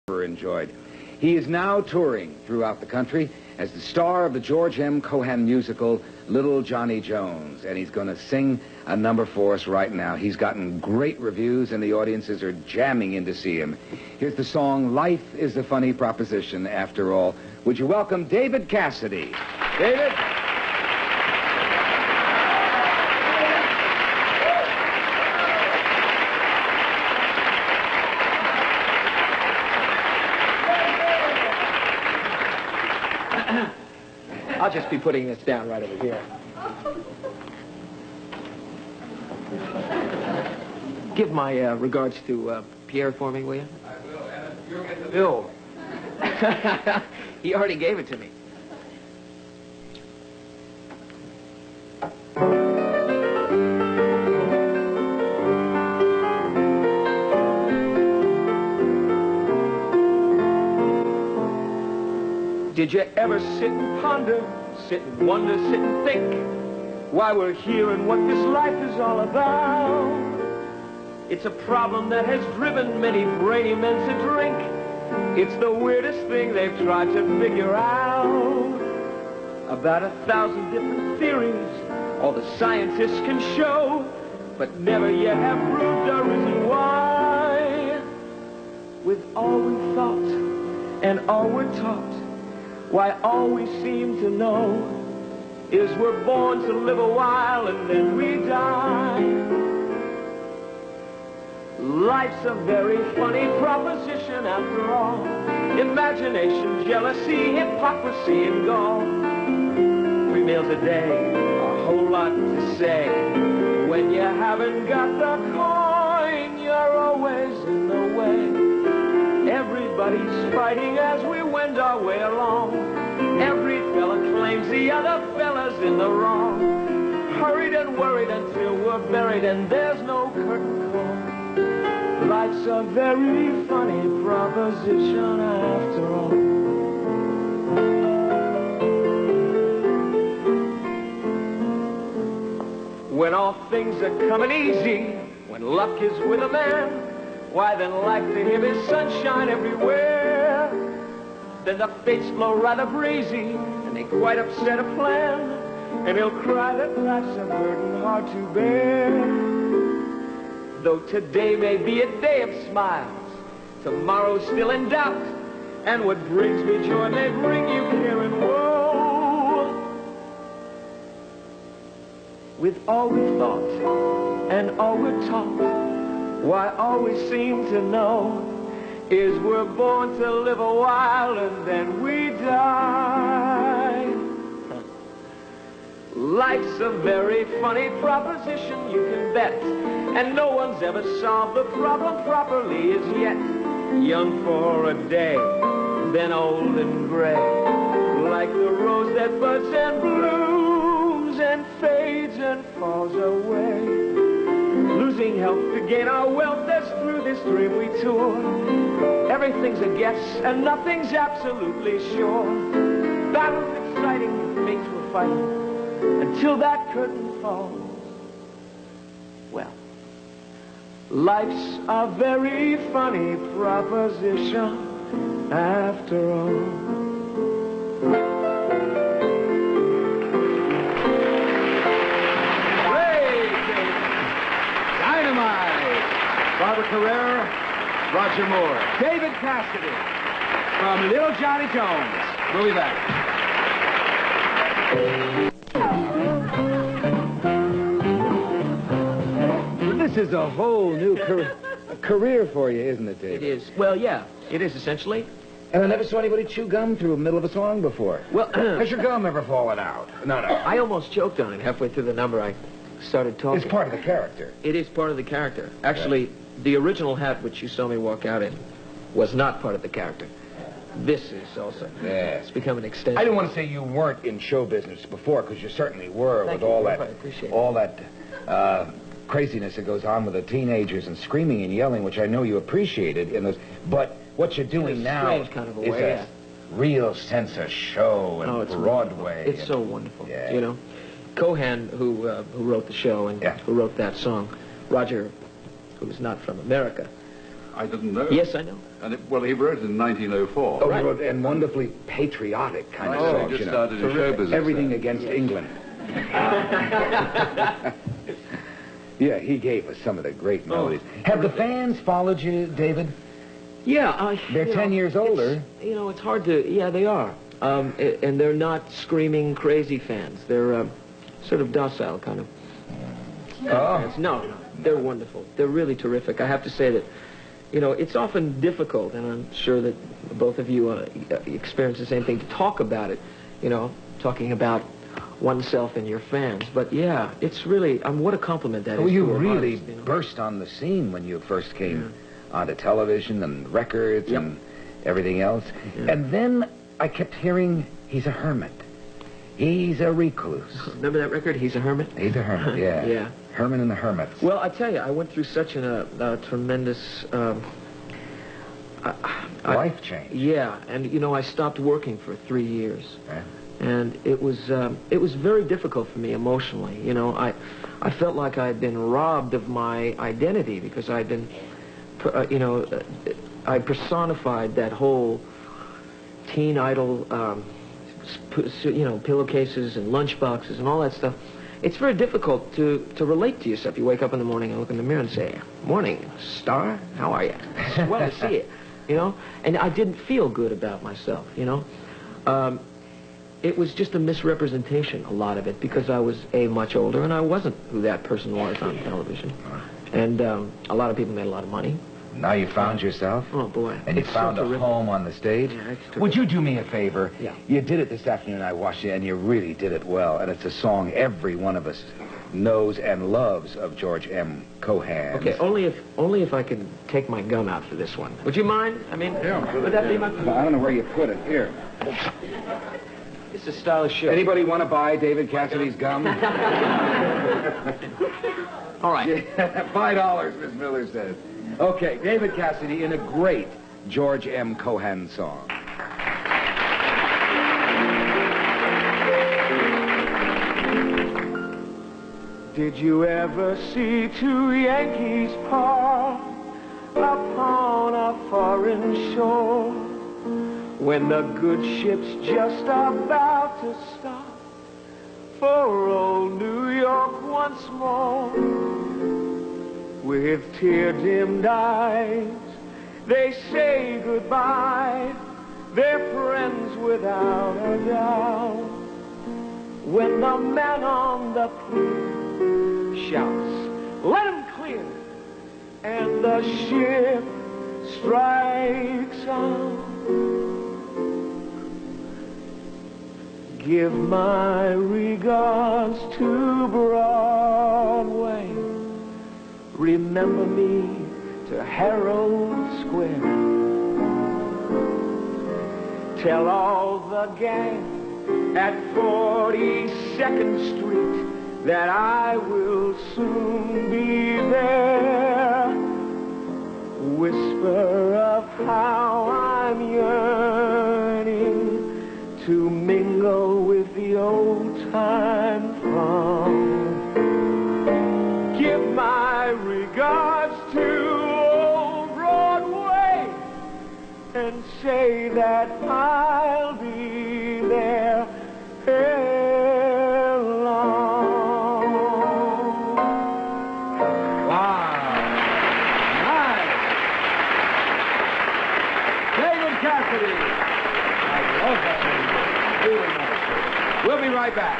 enjoyed. He is now touring throughout the country as the star of the George M. Cohan musical, Little Johnny Jones, and he's going to sing a number for us right now. He's gotten great reviews, and the audiences are jamming in to see him. Here's the song, Life is a Funny Proposition After All. Would you welcome David Cassidy? David? I'll just be putting this down right over here. Give my regards to Pierre for me, will you? I will, and you'll get the bill. He already gave it to me. Did you ever sit and ponder, sit and wonder, sit and think why we're here and what this life is all about? It's a problem that has driven many brainy men to drink. It's the weirdest thing they've tried to figure out. About 1,000 different theories all the scientists can show, but never yet have proved a reason why. With all we thought and all we're taught, why all we seem to know is we're born to live a while and then we die. Life's a very funny proposition after all. Imagination, jealousy, hypocrisy, and gall. 3 meals a day, a whole lot to say. When you haven't got the coin, you're always in the way. Everybody's fighting as we wend our way along. Every fella claims the other fella's in the wrong. Hurried and worried until we're buried and there's no curtain call. Life's a very funny proposition after all. When all things are coming easy, when luck is with a man, why then like to him is sunshine everywhere. Then the fates blow rather breezy, and they quite upset a plan, and he'll cry that life's a burden hard to bear. Though today may be a day of smiles, tomorrow's still in doubt, and what brings me joy may bring you care and woe. With all we thought and all we're taught, why all we seem to know is we're born to live a while and then we die. Life's a very funny proposition, you can bet, and no one's ever solved the problem properly as yet. Young for a day, then old and gray, like the rose that buds and blooms and fades and falls away. Losing health to gain our wealth as through this dream we tour. Everything's a guess and nothing's absolutely sure. Battle's exciting, mates we're fighting until that curtain falls. Well, life's a very funny proposition after all. Barbara Carrera, Roger Moore. David Cassidy from Little Johnny Jones. We'll be back. This is a whole new career for you, isn't it, David? It is. Well, yeah, it is essentially. And I never saw anybody chew gum through the middle of a song before. Well, has your gum ever fallen out? No. I almost choked on it halfway through the number. I started talking. It's part of the character. It is part of the character. Actually, the original hat which you saw me walk out in was not part of the character. This is also. Yeah. It's become an extension. I didn't want to say you weren't in show business before, because you certainly were. Thank with you, all Jeff. that, I appreciate all that craziness that goes on with the teenagers and screaming and yelling, which I know you appreciated in those. But what you're doing now strange kind of a is way, a real sense of show and it's Broadway. Wonderful. It's so wonderful. Yeah. You know, Cohan, who wrote the show and who wrote that song, Roger, who's not from America. I didn't know. Yes, I know. And well, he wrote it in 1904. Oh, right. And wonderfully patriotic kind of songs. He just started his show business. Everything against England. Yeah, he gave us some of the great melodies. Have the fans followed you, David? Yeah, They're 10 years older. It's hard to. Yeah, they are, and they're not screaming crazy fans. They're sort of docile kind of. Fans. No, they're wonderful. They're really terrific. I have to say that, it's often difficult, and I'm sure that both of you experience the same thing, to talk about it. Talking about oneself and your fans. But yeah, it's really, what a compliment that is. Well, you to really artist, burst on the scene when you first came onto television and records and everything else. And then I kept hearing he's a hermit. He's a recluse. Remember that record, He's a Hermit? He's a hermit, yeah. Yeah. Herman and the Hermits. Well, I tell you, I went through such a tremendous... life change. Yeah, and I stopped working for 3 years. Yeah. And it was very difficult for me emotionally. I felt like I'd been robbed of my identity because I'd been, I personified that whole teen idol, pillowcases and lunchboxes and all that stuff. It's very difficult to relate to yourself. You wake up in the morning and look in the mirror and say, "Morning, star, how are you? It's well to see you." And I didn't feel good about myself. It was just a misrepresentation, a lot of it, because I was, much older, and I wasn't who that person was on television. And a lot of people made a lot of money. Now you found yourself. Oh, boy. And you found a home on the stage. Yeah, it's terrific. Would you do me a favor? Yeah. You did it this afternoon, I watched it, and you really did it well. And it's a song every one of us knows and loves of George M. Cohan. Okay, only if I can take my gum out for this one. Would you mind? I mean, would that be my... I don't know where you put it. Here. It's a stylish show. Anybody want to buy David Cassidy's gum? All right. $5, Miss Miller says. Okay, David Cassidy in a great George M. Cohan song. Did you ever see two Yankees part upon a foreign shore, when the good ship's just about to start for old New York once more? With tear-dimmed eyes, they say goodbye. They're friends without a doubt. When the man on the poop shouts, "Let him clear," and the ship strikes out. Give my regards to Broadway. Remember me to Herald Square. Tell all the gang at 42nd Street that I will soon be there. Whisper of how I'm yearning to mingle with the old-time throng. Give my regards to old Broadway and say that I'll be there ere long. Wow. Nice. David Cassidy. I love that one. Really nice. We'll be right back.